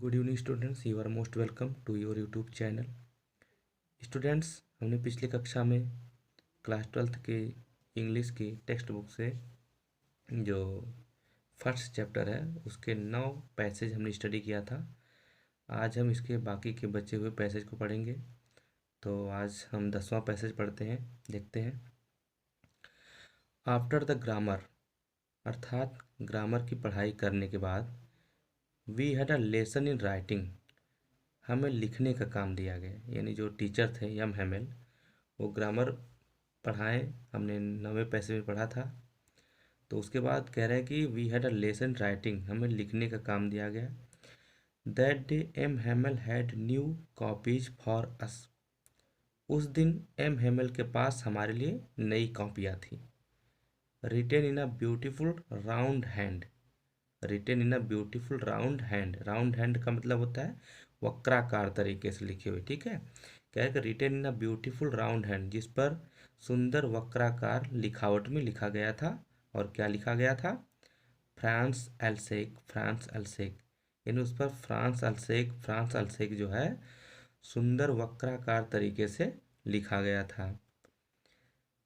Good evening students, you are most welcome to your YouTube channel. Students, हमने पिछली कक्षा में क्लास 12th के इंग्लिश की टेक्स्ट बुक से जो फर्स्ट चैप्टर है उसके 9 पैसेज हमने स्टडी किया था। आज हम इसके बाकी के बचे हुए पैसेज को पढ़ेंगे। तो आज हम 10वां पैसेज पढ़ते हैं, देखते हैं। आफ्टर द ग्रामर, अर्थात ग्रामर की पढ़ाई करने के बाद, we had a lesson in writing, हमें लिखने का काम दिया गया। यानी जो टीचर थे यम हेमेल, वो ग्रामर पढ़ाएं, हमने 9वें पैसे में पढ़ा था। तो उसके बाद कह रहे हैं कि we had a lesson writing, हमें लिखने का काम दिया गया। That day M Hamel had new copies for us, उस दिन एम हेमल के पास हमारे लिए नई कॉपियाँ थी। Written in a beautiful round hand, written in a beautiful round hand, round hand का मतलब होता है वक्राकार तरीके से लिखे हुए। ठीक है, क्या है कि written in a beautiful round hand, जिस पर सुंदर वक्राकार लिखावट में लिखा गया था। और क्या लिखा गया था? फ्रांस एल्सेक, फ्रांस एल्सेक, यानी उस पर फ्रांस एल्सेक, फ्रांस एल्सेक जो है सुंदर वक्राकार तरीके से लिखा गया था।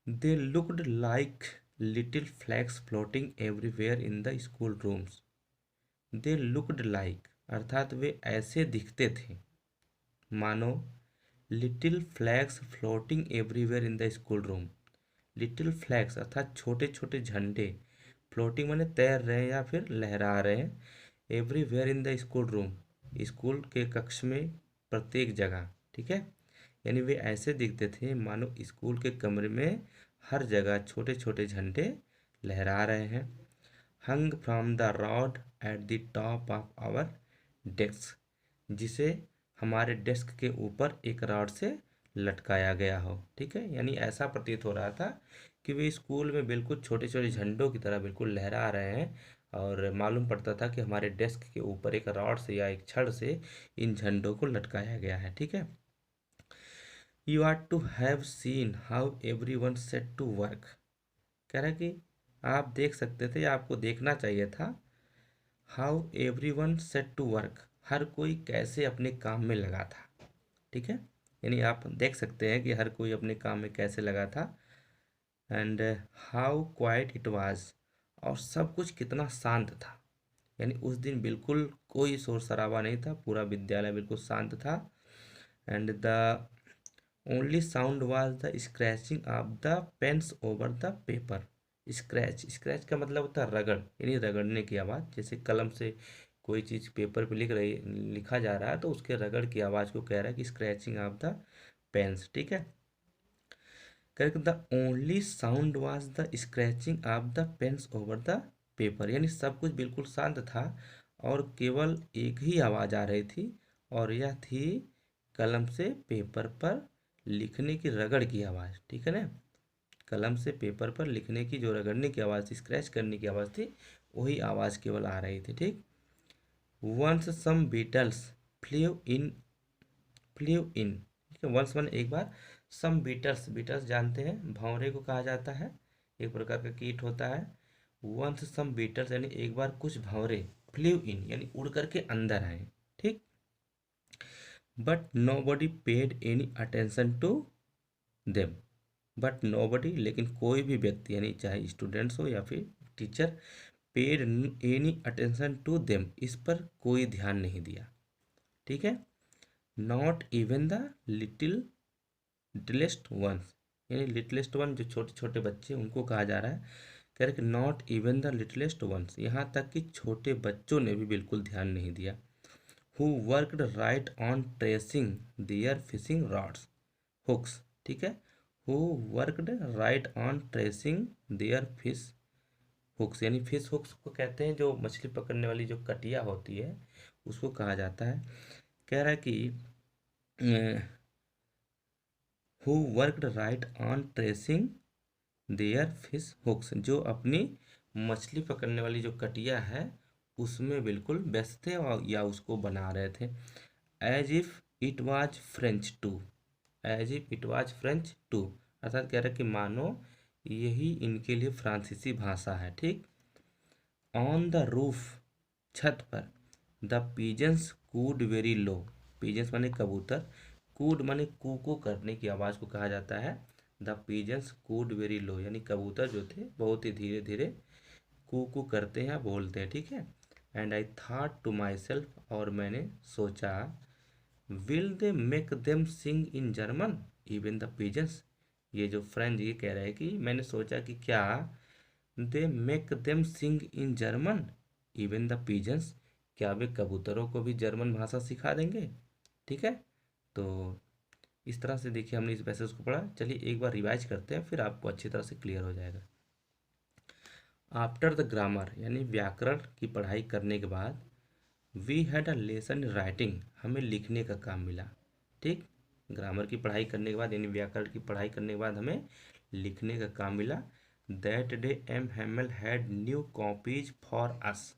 They looked like little flags floating everywhere in the school rooms. They looked like, अर्थात वे ऐसे दिखते थे मानो little flags floating everywhere in the school room. Little flags अर्थात छोटे छोटे झंडे, फ्लोटिंग माने तैर रहे हैं या फिर लहरा रहे हैं, everywhere in the school room, school के कक्ष में प्रत्येक जगह। ठीक है, यानी वे ऐसे दिखते थे मानो स्कूल के कमरे में हर जगह छोटे छोटे झंडे लहरा रहे हैं। Hung from the rod at the top of our desk, जिसे हमारे डेस्क के ऊपर एक रॉड से लटकाया गया हो। ठीक है, यानी ऐसा प्रतीत हो रहा था कि वे स्कूल में बिल्कुल छोटे छोटे झंडों की तरह बिल्कुल लहरा रहे हैं, और मालूम पड़ता था कि हमारे डेस्क के ऊपर एक रॉड से या एक छड़ से इन झंडों को लटकाया गया है। ठीक है, you are to have seen how every one set to work, कह रहा है कि आप देख सकते थे, आपको देखना चाहिए था। How every one set to work, हर कोई कैसे अपने काम में लगा था। ठीक है, यानी आप देख सकते हैं कि हर कोई अपने काम में कैसे लगा था। And how quiet it was, और सब कुछ कितना शांत था। यानी उस दिन बिल्कुल कोई शोर शराबा नहीं था, पूरा विद्यालय बिल्कुल शांत था। And the only sound was the scratching of the pens over the paper. Scratch, scratch का मतलब होता है रगड़, यानी रगड़ने की आवाज़। जैसे कलम से कोई चीज़ पेपर पे लिखा जा रहा है तो उसके रगड़ की आवाज़ को कह रहा है कि स्क्रैचिंग ऑफ द पेन्स। ठीक है, correct, the only sound was the scratching of the pens over the paper, यानी सब कुछ बिल्कुल शांत था और केवल एक ही आवाज़ आ रही थी, और यह थी कलम से पेपर पर लिखने की रगड़ की आवाज़। ठीक है ना, कलम से पेपर पर लिखने की जो रगड़ने की आवाज़ थी, स्क्रैच करने की आवाज़ थी, वही आवाज़ केवल आ रही थी। ठीक, वंस सम बीटल्स फ्ल्यू इन, फ्ल्यू इन, ठीक है, वंस वन एक बार, सम बीटल्स, बीटल्स जानते हैं भंवरे को कहा जाता है, एक प्रकार का कीट होता है। वंस सम बीटल्स यानी एक बार कुछ भंवरे, फ्ल्यू इन यानी उड़ करके अंदर आए। ठीक, but nobody paid any attention to them, but nobody, लेकिन कोई भी व्यक्ति यानी चाहे स्टूडेंट्स हो या फिर teacher, paid any attention to them, इस पर कोई ध्यान नहीं दिया। ठीक है, not even the little littlest ones, यानी लिटिलेस्ट वन जो छोटे छोटे बच्चे उनको कहा जा रहा है। कह रहे कि नॉट इवन द लिटिलेस्ट वंस, यहाँ तक कि छोटे बच्चों ने भी बिल्कुल ध्यान नहीं दिया। Who worked right on tracing their fishing rods hooks, ठीक है, who worked right on tracing their fish hooks, यानी फिश हुक्स को कहते हैं जो मछली पकड़ने वाली जो कटिया होती है उसको कहा जाता है। कह रहा है कि who worked right on tracing their fish hooks, जो अपनी मछली पकड़ने वाली जो कटिया है उसमें बिल्कुल व्यस्त थे और या उसको बना रहे थे। As if it was French too, as if it was French too, अर्थात कह रहा है कि मानो यही इनके लिए फ्रांसीसी भाषा है। ठीक, ऑन द रूफ, छत पर, the pigeons cooed very low. Pigeons माने कबूतर, कूड माने कूको करने की आवाज़ को कहा जाता है। The pigeons cooed very low, यानी कबूतर जो थे बहुत ही धीरे धीरे कू करते हैं, बोलते हैं, ठीक है। And I thought to myself, और मैंने सोचा, will they make them sing in German even the pigeons. ये जो फ्रेंड ये कह रहे हैं कि मैंने सोचा कि क्या they make them sing in German even the pigeons, क्या वे कबूतरों को भी जर्मन भाषा सिखा देंगे, ठीक है। तो इस तरह से देखिए हमने इस पैसेज को पढ़ा। चलिए एक बार रिवाइज करते हैं, फिर आपको अच्छी तरह से क्लियर हो जाएगा। आफ्टर द ग्रामर यानी व्याकरण की पढ़ाई करने के बाद, we had a lesson in writing, हमें लिखने का काम मिला, ठीक। ग्रामर की पढ़ाई करने के बाद यानी व्याकरण की पढ़ाई करने के बाद हमें लिखने का काम मिला। That day M Hamel had new copies for us,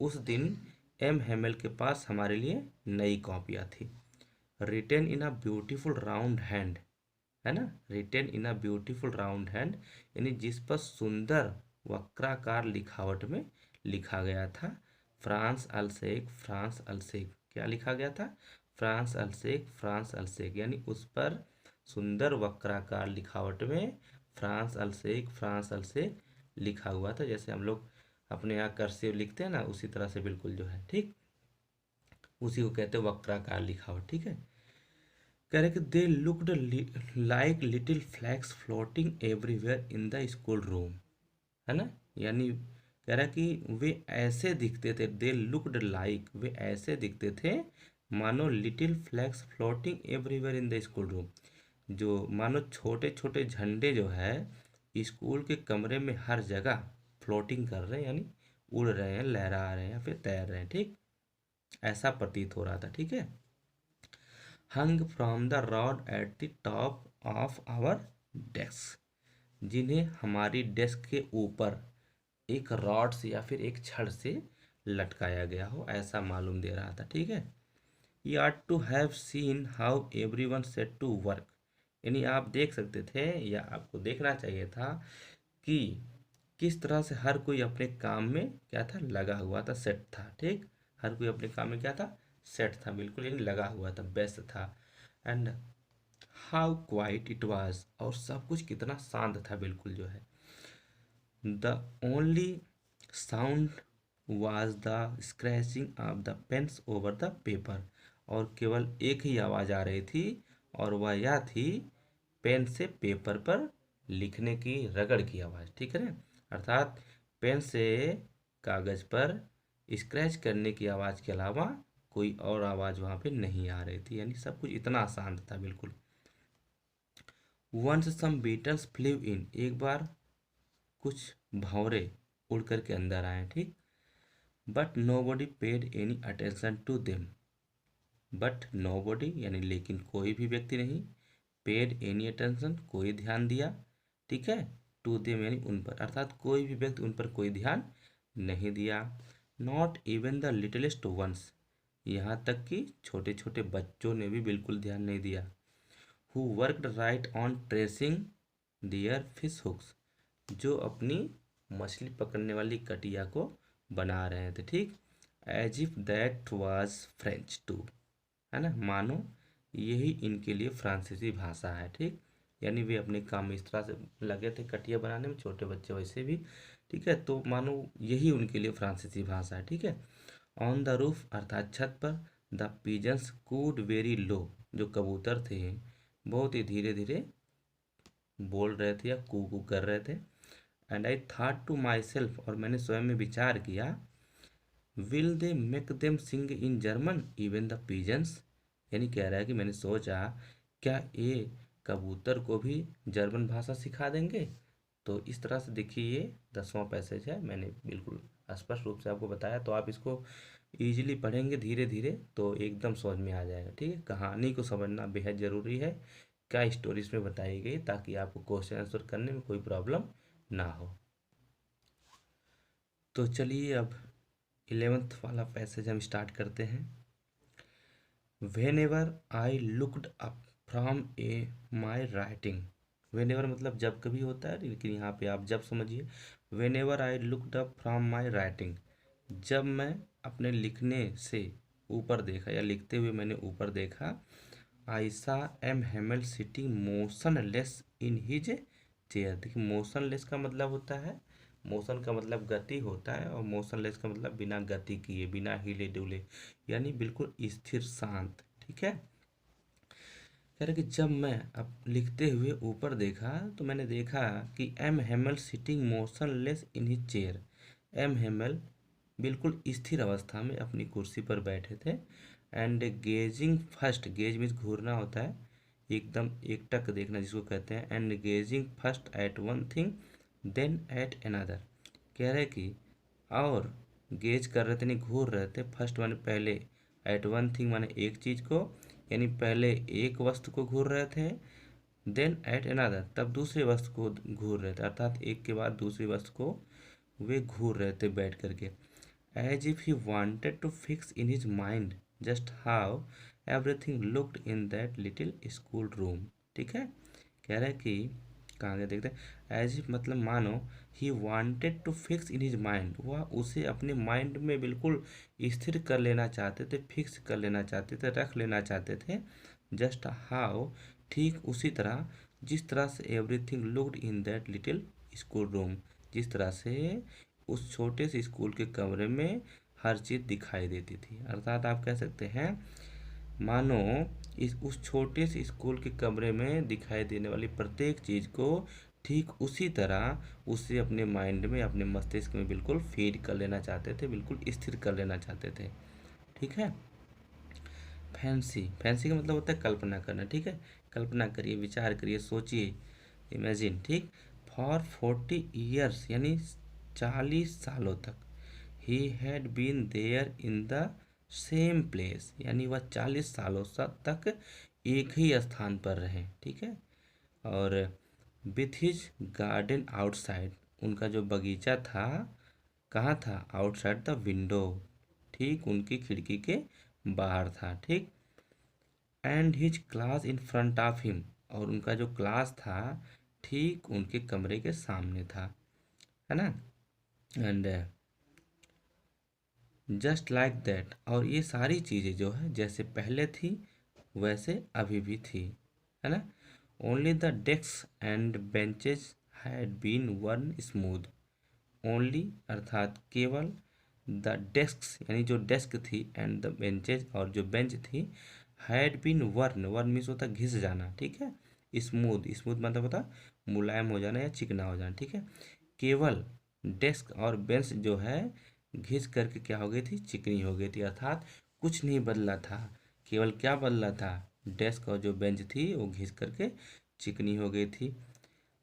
उस दिन एम हेमल के पास हमारे लिए नई कॉपियाँ थी। Written in a beautiful round hand, है ना, written in a beautiful round hand, यानी जिस पर सुंदर वक्राकार लिखावट में लिखा गया था। फ्रांस अलसेक, फ्रांस अलसेक, क्या लिखा गया था? फ्रांस अलसेक, फ्रांस अलसेक, यानी उस पर सुंदर वक्राकार लिखावट में फ्रांस अलसेक, फ्रांस अलसेक लिखा हुआ था। जैसे हम लोग अपने यहाँ कर्सिव लिखते हैं ना, उसी तरह से बिल्कुल जो है, ठीक, उसी को कहते हैं वक्राकार लिखावट, ठीक है। कह रहे कि they looked like little flags floating everywhere in the school room, है ना, यानी कह रहा कि वे ऐसे दिखते थे, दे लुक्ड लाइक, वे ऐसे दिखते थे मानो little flags floating everywhere in the school room, जो मानो छोटे छोटे झंडे जो है स्कूल के कमरे में हर जगह फ्लोटिंग कर रहे हैं, यानी उड़ रहे हैं, लहरा रहे हैं या फिर तैर रहे हैं, ठीक, ऐसा प्रतीत हो रहा था, ठीक है। Hung from the rod at the top of our desk, जिन्हें हमारी डेस्क के ऊपर एक रॉड से या फिर एक छड़ से लटकाया गया हो, ऐसा मालूम दे रहा था, ठीक है। You are to have seen how everyone set to work, यानी आप देख सकते थे या आपको देखना चाहिए था कि किस तरह से हर कोई अपने काम में क्या था, लगा हुआ था, सेट था, ठीक, हर कोई अपने काम में क्या था, सेट था, बिल्कुल यानी लगा हुआ था, व्यस्त था। And how quiet it was, और सब कुछ कितना शांत था, बिल्कुल जो है। The only sound was the scratching of the pens over the paper, और केवल एक ही आवाज़ आ रही थी, और वह यह थी पेन से पेपर पर लिखने की रगड़ की आवाज़, ठीक है ना, अर्थात पेन से कागज़ पर स्क्रैच करने की आवाज़ के अलावा कोई और आवाज़ वहाँ पे नहीं आ रही थी, यानी सब कुछ इतना शांत था, बिल्कुल। वंस सम बीटल्स फ्लेव इन, एक बार कुछ भंवरे उड़ कर के अंदर आए, ठीक। But nobody paid any attention to them, but nobody यानी लेकिन कोई भी व्यक्ति नहीं, पेड एनी अटेंशन कोई ध्यान दिया, ठीक है, टू देम यानी उन पर, अर्थात कोई भी व्यक्ति उन पर कोई ध्यान नहीं दिया। नॉट इवन द लिटिलेस्ट वंस, यहाँ तक कि छोटे छोटे बच्चों ने भी बिल्कुल ध्यान नहीं दिया। Who worked right on tracing their fish hooks, जो अपनी मछली पकड़ने वाली कटिया को बना रहे थे, ठीक। As if that was French too, है ना, मानो यही इनके लिए फ्रांसीसी भाषा है, ठीक, यानी वे अपने काम में इस तरह से लगे थे कटिया बनाने में, छोटे बच्चे वैसे भी, ठीक है, तो मानो यही उनके लिए फ्रांसीसी भाषा है, ठीक है। ऑन द रूफ अर्थात छत पर, the pigeons cooed very low, जो कबूतर थे बहुत ही धीरे धीरे बोल रहे थे या कू कर रहे थे। And I thought to myself, और मैंने स्वयं में विचार किया, will they make them sing in German even the pigeons, यानी कह रहा है कि मैंने सोचा क्या ये कबूतर को भी जर्मन भाषा सिखा देंगे। तो इस तरह से देखिए ये 10वां पैसेज है, मैंने बिल्कुल स्पष्ट रूप से आपको बताया, तो आप इसको ईजिली पढ़ेंगे धीरे धीरे तो एकदम समझ में आ जाएगा, ठीक है। कहानी को समझना बेहद ज़रूरी है, क्या स्टोरी इसमें बताई गई, ताकि आपको क्वेश्चन आंसर करने में कोई प्रॉब्लम ना हो। तो चलिए अब 11th वाला पैसेज हम स्टार्ट करते हैं। When ever I looked up from A my writing, when ever मतलब जब कभी होता है, लेकिन यहाँ पे आप जब समझिए। When ever I looked up from my writing, जब मैं अपने लिखने से ऊपर देखा या लिखते हुए मैंने ऊपर देखा, I saw M Hamel sitting motionless in his chair. देखिए मोशनलेस का मतलब होता है, मोशन का मतलब गति होता है और मोशनलेस का मतलब बिना गति किए, बिना हिले डुले, यानी बिल्कुल स्थिर शांत। ठीक है, कह रहे कि जब मैं अब लिखते हुए ऊपर देखा तो मैंने देखा कि M Hamel sitting motionless in his chair. M Hamel बिल्कुल स्थिर अवस्था में अपनी कुर्सी पर बैठे थे। And gazing first, gaze means घूरना होता है, एकदम एकटक देखना जिसको कहते हैं। And gazing first at one thing then at another. कह रहे कि और गेज कर रहे थे, नहीं घूर रहे थे, फर्स्ट माने पहले, एट वन थिंग माने एक चीज़ को, यानी पहले एक वस्तु को घूर रहे थे, देन एट अनदर तब दूसरे वस्तु को घूर रहे थे, अर्थात एक के बाद दूसरी वस्तु को वे घूर रहे थे बैठ करके। As if he wanted to fix in his mind just how everything looked in that little school room. ठीक है, कह रहे हैं कि कहाँ गए देखते हैं, एज इफ मतलब मानो, he wanted to fix in his mind, वह उसे अपने माइंड में बिल्कुल स्थिर कर लेना चाहते थे, फिक्स कर लेना चाहते थे, रख लेना चाहते थे। जस्ट हाउ, ठीक उसी तरह, जिस तरह से everything looked in that little school room, जिस तरह से उस छोटे से स्कूल के कमरे में हर चीज़ दिखाई देती थी। अर्थात आप कह सकते हैं मानो इस उस छोटे से स्कूल के कमरे में दिखाई देने वाली प्रत्येक चीज़ को ठीक उसी तरह उसे अपने माइंड में, अपने मस्तिष्क में बिल्कुल फीड कर लेना चाहते थे, बिल्कुल स्थिर कर लेना चाहते थे। ठीक है, फैंसी, फैंसी का मतलब होता है कल्पना करना। ठीक है, कल्पना करिए, विचार करिए, सोचिए, इमेजिन। ठीक, फॉर 40 ईयर्स यानी 40 सालों तक, he had been there in the same place, यानी वह 40 सालों तक एक ही स्थान पर रहे। ठीक है, और विथ हिज गार्डन आउटसाइड, उनका जो बगीचा था कहाँ था, आउटसाइड द विंडो, ठीक उनकी खिड़की के बाहर था। ठीक, and his class in front of him, और उनका जो क्लास था ठीक उनके कमरे के सामने था, है ना। एंड जस्ट लाइक दैट, और ये सारी चीज़ें जो है जैसे पहले थी वैसे अभी भी थी, है ना। Only the desk and benches had been worn smooth. Only अर्थात केवल, द डेस्क यानी जो डेस्क थी, एंड द बेंचेज और जो बेंच थी, हैड बीन वर्न, वर्न मीन्स होता है घिस जाना। ठीक है, स्मूथ, स्मूथ मतलब होता मुलायम हो जाना या चिकना हो जाना। ठीक है, केवल डेस्क और बेंच जो है घिस करके क्या हो गई थी, चिकनी हो गई थी। अर्थात कुछ नहीं बदला था, केवल क्या बदला था, डेस्क और जो बेंच थी वो घिस करके चिकनी हो गई थी।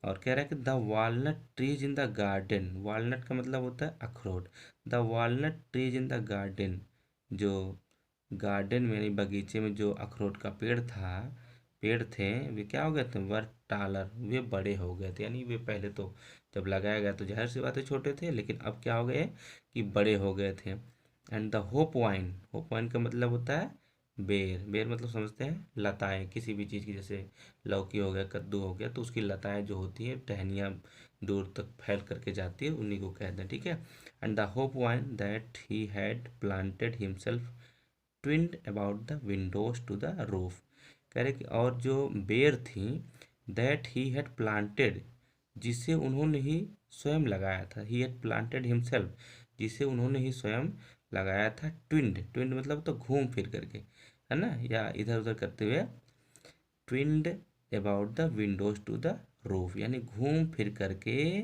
और कह रहा है कि the walnut trees in the garden, walnut का मतलब होता है अखरोट, the walnut trees in the garden, जो गार्डन में यानी बगीचे में जो अखरोट का पेड़ थे, वे क्या हो गए थे, वर टालर, वे बड़े हो गए थे। यानी वे पहले तो जब लगाया गया तो जाहिर सी बात है छोटे थे, लेकिन अब क्या हो गए कि बड़े हो गए थे। And the hop wine, hope wine का मतलब होता है बेर, बेर मतलब समझते हैं लताएं किसी भी चीज़ की, जैसे लौकी हो गया, कद्दू हो गया, तो उसकी लताएं जो होती हैं, टहनियाँ दूर तक फैल करके जाती है, उन्हीं को कहते हैं। ठीक है, and the hop vine that he had planted himself twined about the windows to the roof. कह रहे कि और जो बेर थी, दैट ही हैड प्लांटेड, जिसे उन्होंने ही स्वयं लगाया था, ही हैड प्लांटेड हिमसेल्फ, जिसे उन्होंने ही स्वयं लगाया था। ट्विंड, ट्विंड मतलब तो घूम फिर करके, है ना, या इधर उधर करते हुए, twined about the windows to the roof, यानी घूम फिर करके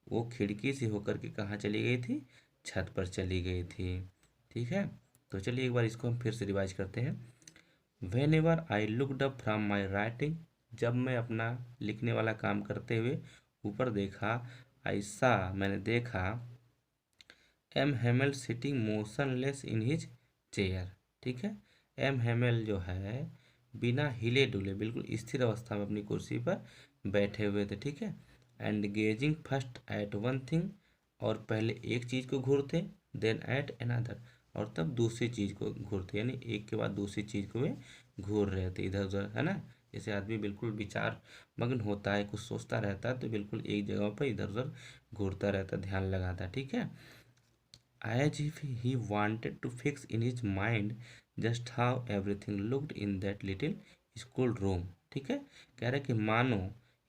वो खिड़की से होकर के कहाँ चली गई थी, छत पर चली गई थी। ठीक है, तो चलिए एक बार इसको हम फिर से रिवाइज करते हैं। When ever I looked up from my writing, जब मैं अपना लिखने वाला काम करते हुए ऊपर देखा, ऐसा मैंने देखा, M Hamel sitting motionless in his chair. ठीक है, एम हेमल जो है बिना हिले डुले बिल्कुल स्थिर अवस्था में अपनी कुर्सी पर बैठे हुए थे। ठीक है, and gazing first at one thing, और पहले एक चीज़ को घूरते, देन एट अनदर, और तब दूसरी चीज़ को घूरते, यानी एक के बाद दूसरी चीज़ को वे घूर रहे थे इधर उधर, है ना। जैसे आदमी बिल्कुल विचार मग्न होता है, कुछ सोचता रहता है, तो बिल्कुल एक जगह पर इधर उधर घूरता रहता, ध्यान लगाता। ठीक है, as if he wanted to fix in his mind just how everything looked in that little school room. ठीक है, कह रहे कि मानो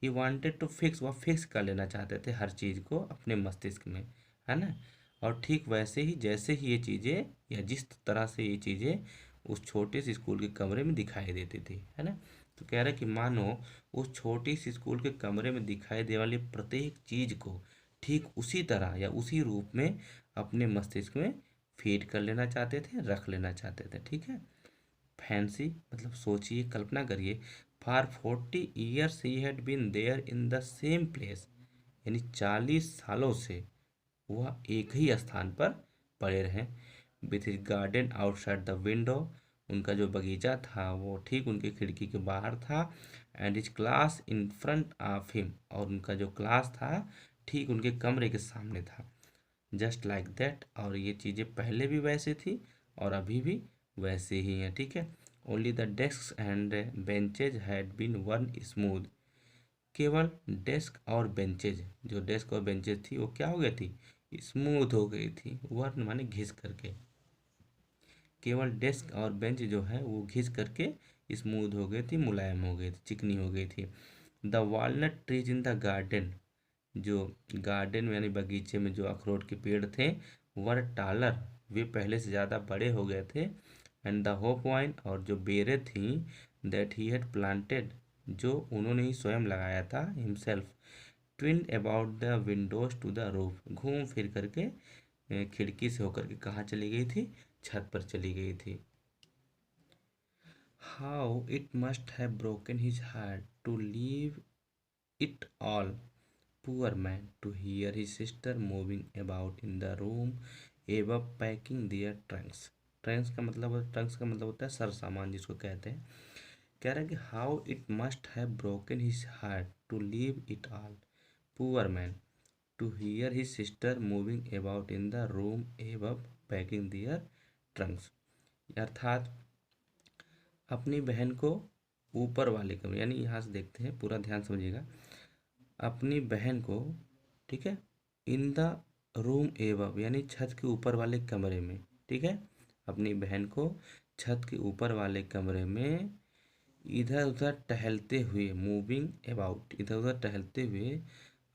ही वांटेड टू फिक्स, वह फिक्स कर लेना चाहते थे हर चीज़ को अपने मस्तिष्क में, है ना। और ठीक वैसे ही जैसे ही ये चीज़ें या जिस तरह से ये चीज़ें उस छोटे से स्कूल के कमरे में दिखाई देती थी, है ना। तो कह रहा है कि मानो उस छोटी सी स्कूल के कमरे में दिखाई देने वाली प्रत्येक चीज़ को ठीक उसी तरह या उसी रूप में अपने मस्तिष्क में फीड कर लेना चाहते थे, रख लेना चाहते थे। ठीक है, फैंसी मतलब सोचिए, कल्पना करिए, for 40 years he had been there in the same place, यानी 40 सालों से वह एक ही स्थान पर पड़े रहे। With his garden outside the window, उनका जो बगीचा था वो ठीक उनकी खिड़की के बाहर था। And his class in front of him, और उनका जो क्लास था ठीक उनके कमरे के सामने था। जस्ट लाइक दैट, और ये चीज़ें पहले भी वैसे थी और अभी भी वैसे ही हैं। ठीक है, only the desk and benches had been worn smooth, केवल डेस्क और बेंचेज, जो डेस्क और बेंचेज थी वो क्या हो गई थी, स्मूथ हो गई थी। वर्न माने घिस करके, केवल डेस्क और बेंच जो है वो घिस करके स्मूथ हो गई थी, मुलायम हो गई थी, चिकनी हो गई थी। The walnut trees in the garden, जो गार्डन में यानी बगीचे में जो अखरोट के पेड़ थे वर टालर, वे पहले से ज़्यादा बड़े हो गए थे। एंड द होप वाइन, और जो बेरें थीं दैट ही हैड प्लांटेड, जो उन्होंने ही स्वयं लगाया था himself, twined about the windows to the roof, घूम फिर करके खिड़की से होकर के कहाँ चली गई थी, छत पर चली गई थी। How it must have broken his heart to leave it all, poor man, to hear his sister moving about in the room above packing their trunks। Trunks का मतलब होता है सर सामान जिसको कहते हैं। कह रहा है कि how it must have broken his heart to leave it all, poor man, to hear his sister moving about in the room above packing their trunks. अर्थात अपनी बहन को ऊपर वाले कमरे, यानी यहाँ से देखते हैं, पूरा ध्यान समझिएगा, अपनी बहन को, ठीक है, इन द रूम एबव यानी छत के ऊपर वाले कमरे में, ठीक है, अपनी बहन को छत के ऊपर वाले कमरे में इधर उधर टहलते हुए, मूविंग अबाउट, इधर उधर टहलते हुए,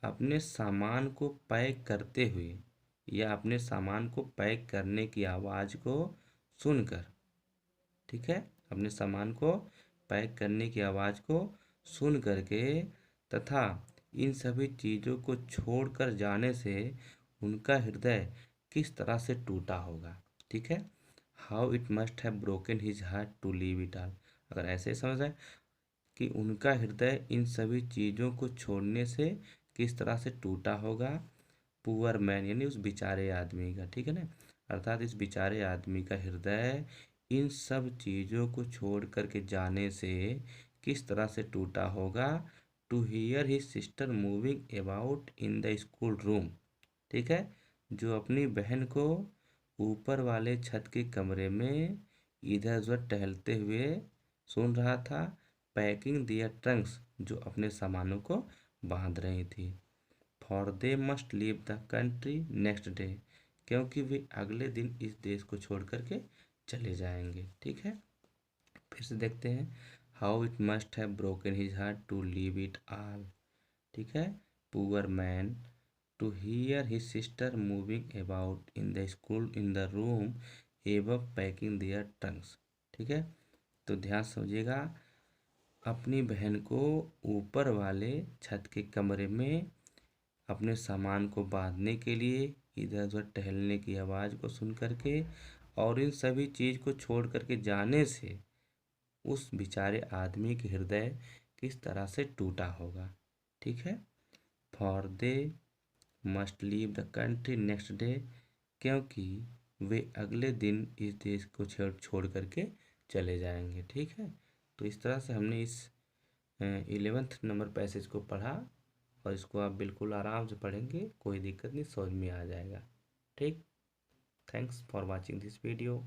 अपने सामान को पैक करते हुए या अपने सामान को पैक करने की आवाज़ को सुनकर, ठीक है, अपने सामान को पैक करने की आवाज़ को सुन करके तथा इन सभी चीज़ों को छोड़कर जाने से उनका हृदय किस तरह से टूटा होगा। ठीक है, how it must have broken his heart to leave it all, अगर ऐसे समझ आए कि उनका हृदय इन सभी चीज़ों को छोड़ने से किस तरह से टूटा होगा। पुअर मैन यानी उस बेचारे आदमी का, ठीक है ना, अर्थात इस बेचारे आदमी का हृदय इन सब चीज़ों को छोड़ कर के जाने से किस तरह से टूटा होगा। To hear his sister moving about in the school room, ठीक है, जो अपनी बहन को ऊपर वाले छत के कमरे में इधर उधर टहलते हुए सुन रहा था। पैकिंग दियर ट्रंक्स, जो अपने सामानों को बांध रही थी। For they must leave the country next day, क्योंकि वे अगले दिन इस देश को छोड़ करके चले जाएंगे। ठीक है, फिर से देखते हैं, how it must have broken his heart to leave it all, ठीक है, poor man, to hear his sister moving about in the school in the room above packing their trunks. ठीक है, तो ध्यान समझिएगा, अपनी बहन को ऊपर वाले छत के कमरे में अपने सामान को बांधने के लिए इधर उधर टहलने की आवाज़ को सुन करके और इन सभी चीज़ को छोड़ करके जाने से उस बेचारे आदमी के हृदय किस तरह से टूटा होगा। ठीक है, for they must leave the country next day, क्योंकि वे अगले दिन इस देश को छोड़ करके चले जाएंगे। ठीक है, तो इस तरह से हमने इस 11th नंबर पैसेज को पढ़ा और इसको आप बिल्कुल आराम से पढ़ेंगे, कोई दिक्कत नहीं, समझ में आ जाएगा। ठीक, thanks for watching this video.